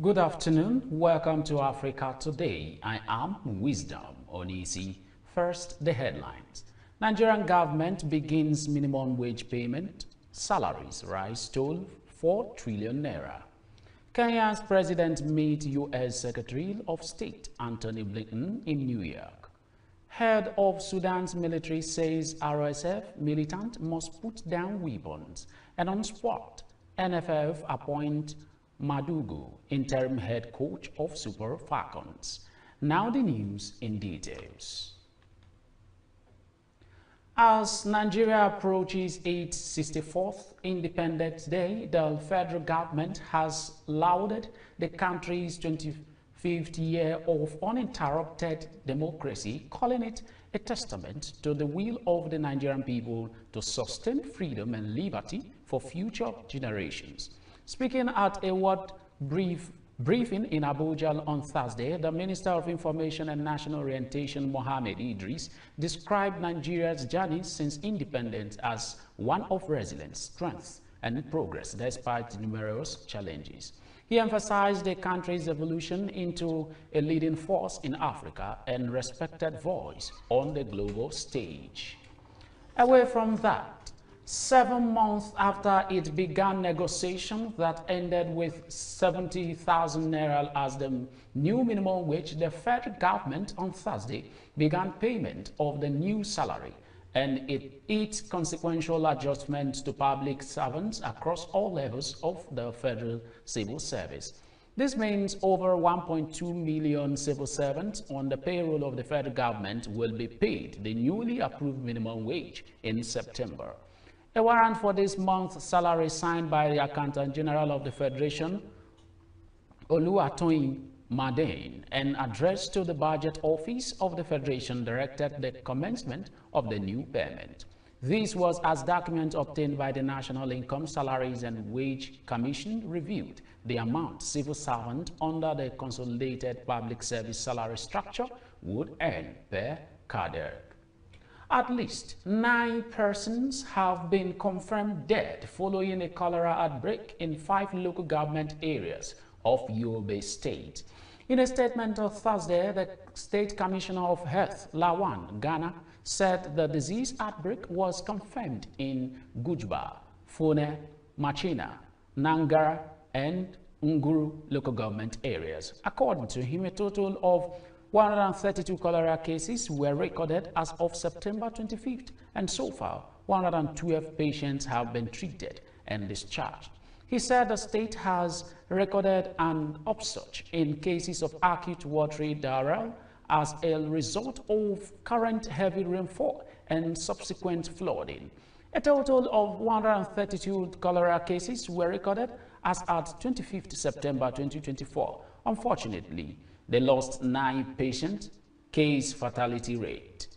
Good afternoon. Welcome to Africa Today. I am Wisdom Onisi. First, the headlines. Nigerian government begins minimum wage payment. Salaries rise to 4 trillion naira. Kenya's president meet U.S. Secretary of State Anthony Blinken in New York. Head of Sudan's military says RSF militant must put down weapons. And on sport, NFF appoint Madugu, interim head coach of Super Falcons. Now the news in details. As Nigeria approaches its 64th Independence Day, the federal government has lauded the country's 25th year of uninterrupted democracy, calling it a testament to the will of the Nigerian people to sustain freedom and liberty for future generations. Speaking at a world briefing in Abuja on Thursday, the Minister of Information and National Orientation, Mohammed Idris, described Nigeria's journey since independence as one of resilience, strength, and progress despite numerous challenges. He emphasized the country's evolution into a leading force in Africa and respected voice on the global stage. Away from that, 7 months after it began negotiations that ended with 70,000 naira as the new minimum wage, the federal government on Thursday began payment of the new salary and its consequential adjustments to public servants across all levels of the federal civil service. This means over 1.2 million civil servants on the payroll of the federal government will be paid the newly approved minimum wage in September. A warrant for this month's salary signed by the Accountant General of the Federation, Oluwatoyin Madane, and addressed to the Budget Office of the Federation directed the commencement of the new payment. This was as document obtained by the National Income, Salaries and Wage Commission reviewed the amount civil servant under the Consolidated Public Service Salary Structure would earn per cadre. At least 9 persons have been confirmed dead following a cholera outbreak in 5 local government areas of Yobe State. In a statement on Thursday, the State Commissioner of Health, Lawan, Ghana, said the disease outbreak was confirmed in Gujba, Fune, Machina, Nangara, and Nguru local government areas. According to him, a total of 132 cholera cases were recorded as of September 25th, and so far 112 patients have been treated and discharged. He said the state has recorded an upsurge in cases of acute watery diarrhea as a result of current heavy rainfall and subsequent flooding. A total of 132 cholera cases were recorded as at 25th September 2024. Unfortunately, they lost 9 patients, case fatality rate.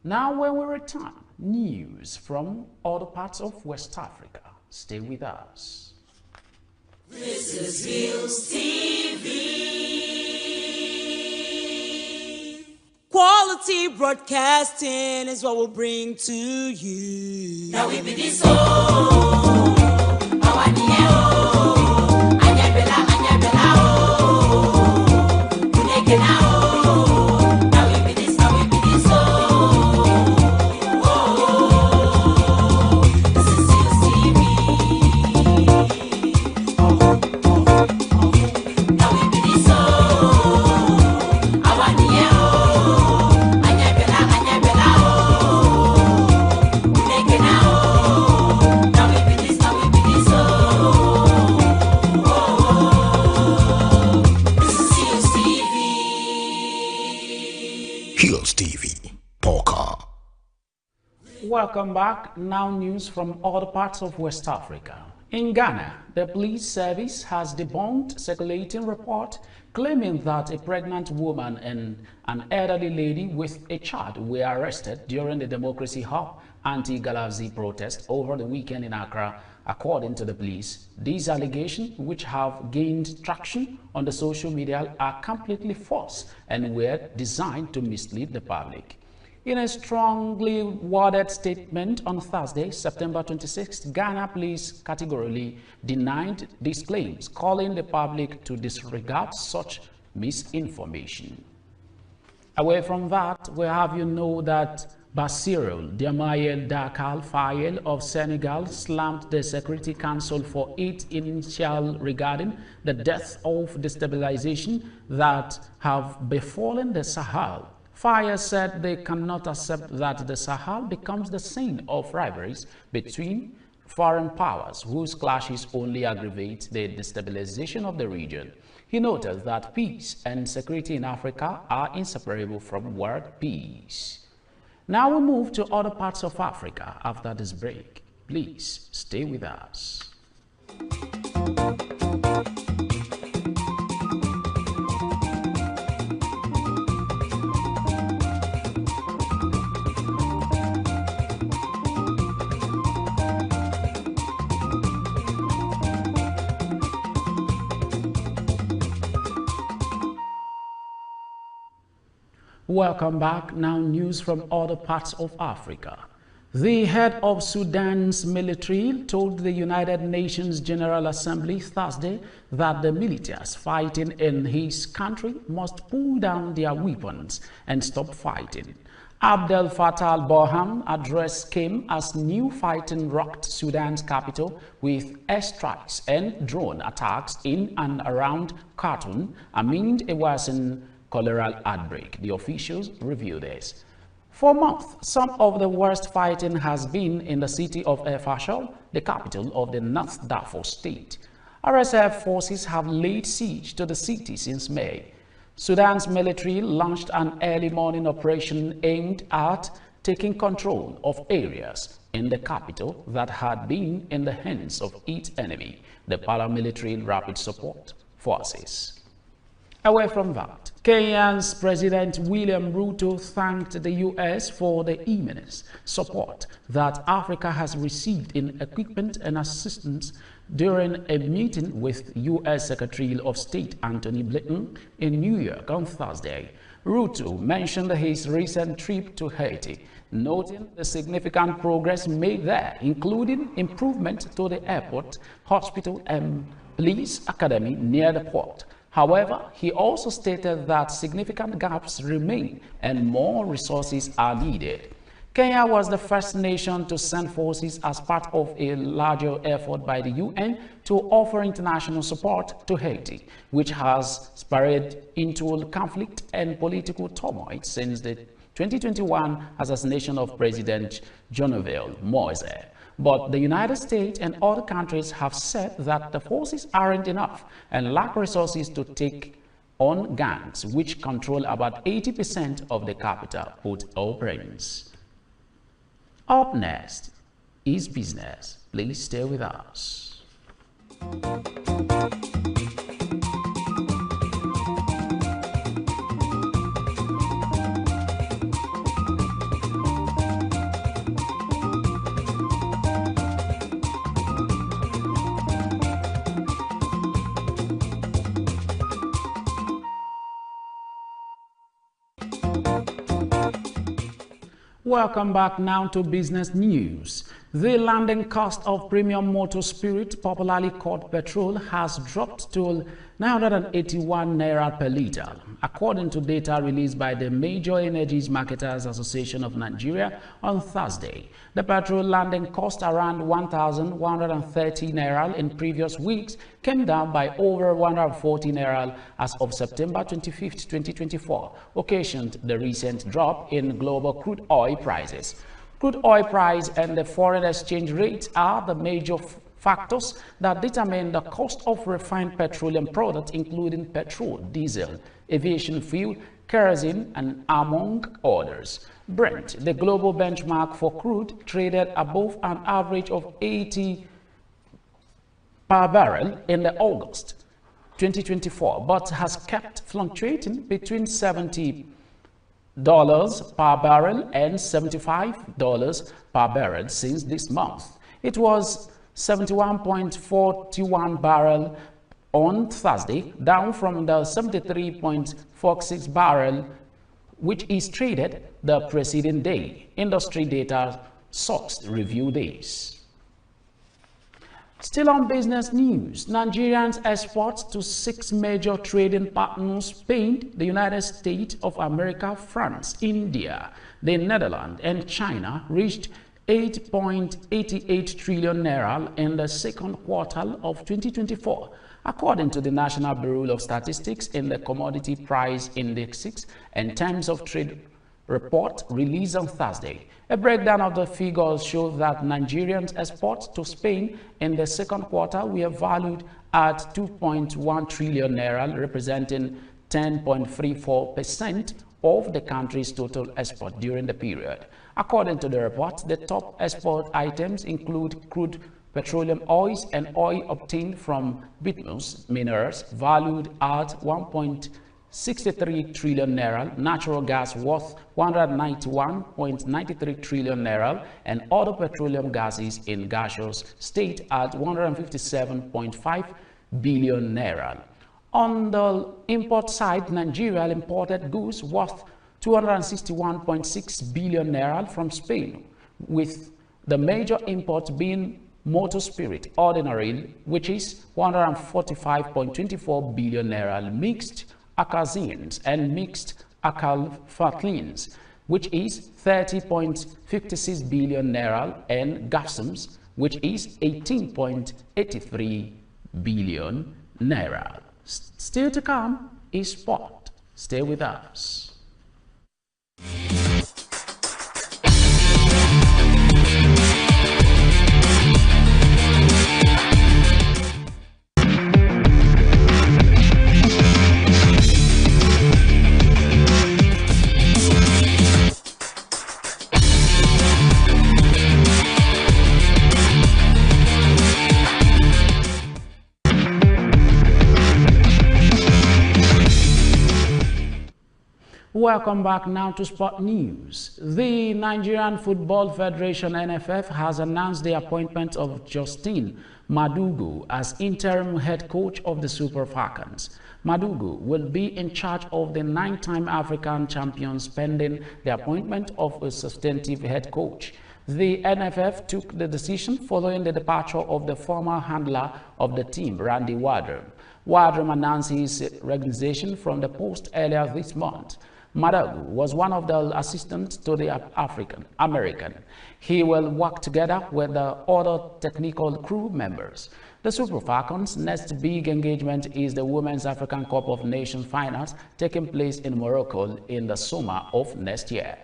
Now when we return, news from other parts of West Africa. Stay with us. This is Hillstv. Quality broadcasting is what we'll bring to you. Now we be this Hillstv, Polka. Welcome back. Now news from other parts of West Africa. In Ghana, the police service has debunked circulating report claiming that a pregnant woman and an elderly lady with a child were arrested during the Democracy Hub anti-Galabzi protest over the weekend in Accra. According to the police, these allegations, which have gained traction on the social media, are completely false and were designed to mislead the public. In a strongly worded statement on Thursday, September 26th, Ghana Police categorically denied these claims, calling the public to disregard such misinformation. Away from that, we have you know that Bassirou Diomaye Dakkal Faye of Senegal slammed the Security Council for its initial regarding the death of destabilization that have befallen the Sahel. Faye said they cannot accept that the Sahel becomes the scene of rivalries between foreign powers whose clashes only aggravate the destabilization of the region. He noted that peace and security in Africa are inseparable from world peace. Now we move to other parts of Africa after this break. Please stay with us. Welcome back. Now news from other parts of Africa. The head of Sudan's military told the United Nations General Assembly Thursday that the militias fighting in his country must pull down their weapons and stop fighting. Abdel Fattah al-Burhan address came as new fighting rocked Sudan's capital with airstrikes and drone attacks in and around Khartoum amid a worsening cholera outbreak. The officials revealed this. For months, some of the worst fighting has been in the city of El Fasher, the capital of the North Darfur state. RSF forces have laid siege to the city since May. Sudan's military launched an early morning operation aimed at taking control of areas in the capital that had been in the hands of its enemy, the paramilitary Rapid Support Forces. Away from that, Kenya's President William Ruto thanked the U.S. for the immense support that Africa has received in equipment and assistance during a meeting with U.S. Secretary of State Antony Blinken in New York on Thursday. Ruto mentioned his recent trip to Haiti, noting the significant progress made there, including improvement to the airport, hospital, and police academy near the port. However, he also stated that significant gaps remain and more resources are needed. Kenya was the first nation to send forces as part of a larger effort by the UN to offer international support to Haiti, which has spiraled into conflict and political turmoil since the 2021 assassination of President Jovenel Moise. But the United States and other countries have said that the forces aren't enough and lack resources to take on gangs, which control about 80% of the capital, put all brains. Up next is business. Please stay with us. Welcome back now to business news. The landing cost of premium motor spirit, popularly called petrol, has dropped to 981 naira per litre, according to data released by the Major Energies Marketers Association of Nigeria on Thursday. The petrol landing cost around 1,130 naira in previous weeks came down by over 140 naira as of September 25, 2024, occasioned the recent drop in global crude oil prices. Crude oil price and the foreign exchange rate are the major factors that determine the cost of refined petroleum products, including petrol, diesel, aviation fuel, kerosene, and among others. Brent, the global benchmark for crude, traded above an average of 80 per barrel in the August 2024, but has kept fluctuating between $70 per barrel and $75 per barrel since this month. It was 71.41 barrel on Thursday, down from the 73.46 barrel, which is traded the preceding day. Industry data source review this. Still on business news, Nigerians export to 6 major trading partners: Spain, the United States of America, France, India, the Netherlands, and China reached 8.88 trillion naira in the second quarter of 2024, according to the National Bureau of Statistics in the Commodity Price Indexes and Terms of Trade report released on Thursday. A breakdown of the figures shows that Nigerians' exports to Spain in the second quarter were valued at 2.1 trillion naira, representing 10.34% of the country's total export during the period. According to the report, the top export items include crude petroleum oils and oil obtained from bituminous minerals valued at 1.63 trillion naira, natural gas worth 191.93 trillion naira, and other petroleum gases in gaseous state at 157.5 billion naira. On the import side, Nigeria imported goods worth 261.6 billion naira from Spain, with the major imports being motor spirit ordinary, which is 145.24 billion naira, mixed alkazenes and mixed alkylphthalenes, which is 30.56 billion naira, and gasomes, which is 18.83 billion naira. Still to come is sport. Stay with us. Welcome back now to Sport News. The Nigerian Football Federation (NFF) has announced the appointment of Justin Madugu as interim head coach of the Super Falcons. Madugu will be in charge of the 9-time African champions pending the appointment of a substantive head coach. The NFF took the decision following the departure of the former handler of the team, Randy Wardrum. Wardrum announced his resignation from the post earlier this month. Madugu was one of the assistants to the American. He will work together with the other technical crew members. The Super Falcons' next big engagement is the Women's African Cup of Nations finals taking place in Morocco in the summer of next year.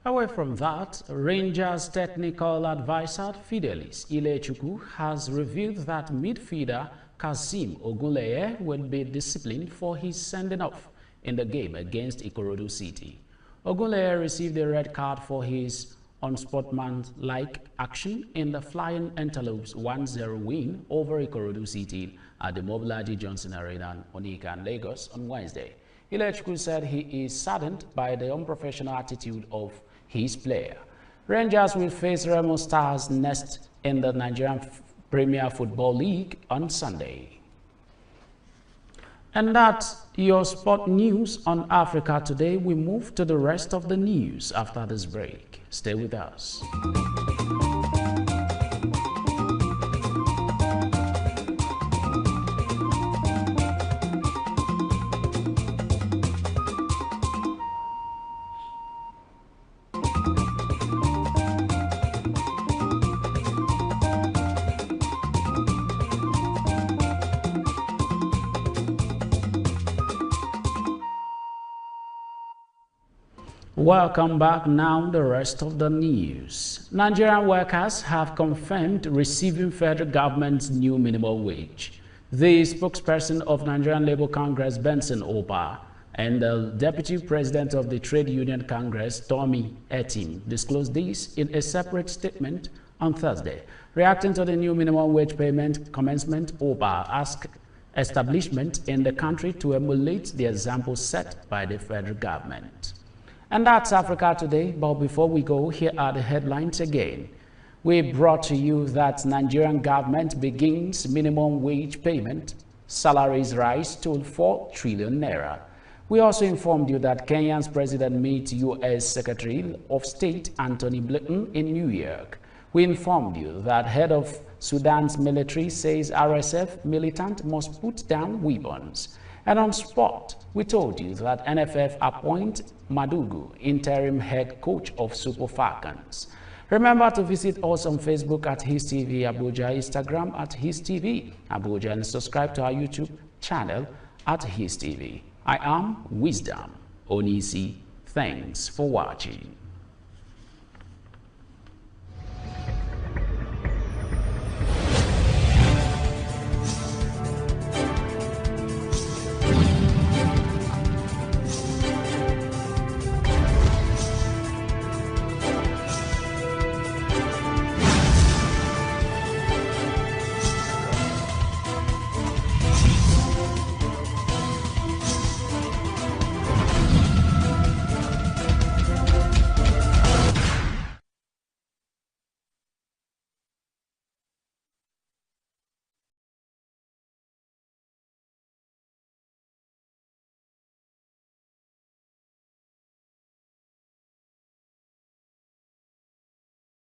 Away from that, Rangers technical advisor Fidelis Ilechukwu has revealed that midfielder Kazeem Ogunleye will be disciplined for his sending off in the game against Ikorodu City. Ogunleye received a red card for his unsportsmanlike action in the Flying Antelopes 1-0 win over Ikorodu City at the Mobolaji Johnson Arena in Onika, Lagos on Wednesday. Ilechukwu said he is saddened by the unprofessional attitude of his player. Rangers will face Remo Stars next in the Nigerian Premier Football League on Sunday. And that's your sport news on Africa Today. We move to the rest of the news after this break. Stay with us. Welcome back now, the rest of the news. Nigerian workers have confirmed receiving federal government's new minimum wage. The spokesperson of Nigerian Labour Congress, Benson Oba, and the deputy president of the Trade Union Congress, Tommy Etim, disclosed this in a separate statement on Thursday. Reacting to the new minimum wage payment commencement, Oba asked establishment in the country to emulate the example set by the federal government. And that's Africa Today, but before we go, here are the headlines again. We brought to you that Nigerian government begins minimum wage payment, salaries rise to 4 trillion naira. We also informed you that Kenya's president meets U.S. Secretary of State Anthony Blinken in New York. We informed you that head of Sudan's military says RSF militant must put down weapons. And on sport, we told you that NFF appoint Madugu interim head coach of Super Falcons. Remember to visit us on Facebook at Hillstv Abuja, Instagram at Hillstv Abuja, and subscribe to our YouTube channel at Hillstv. I am Wisdom Onisi. Thanks for watching.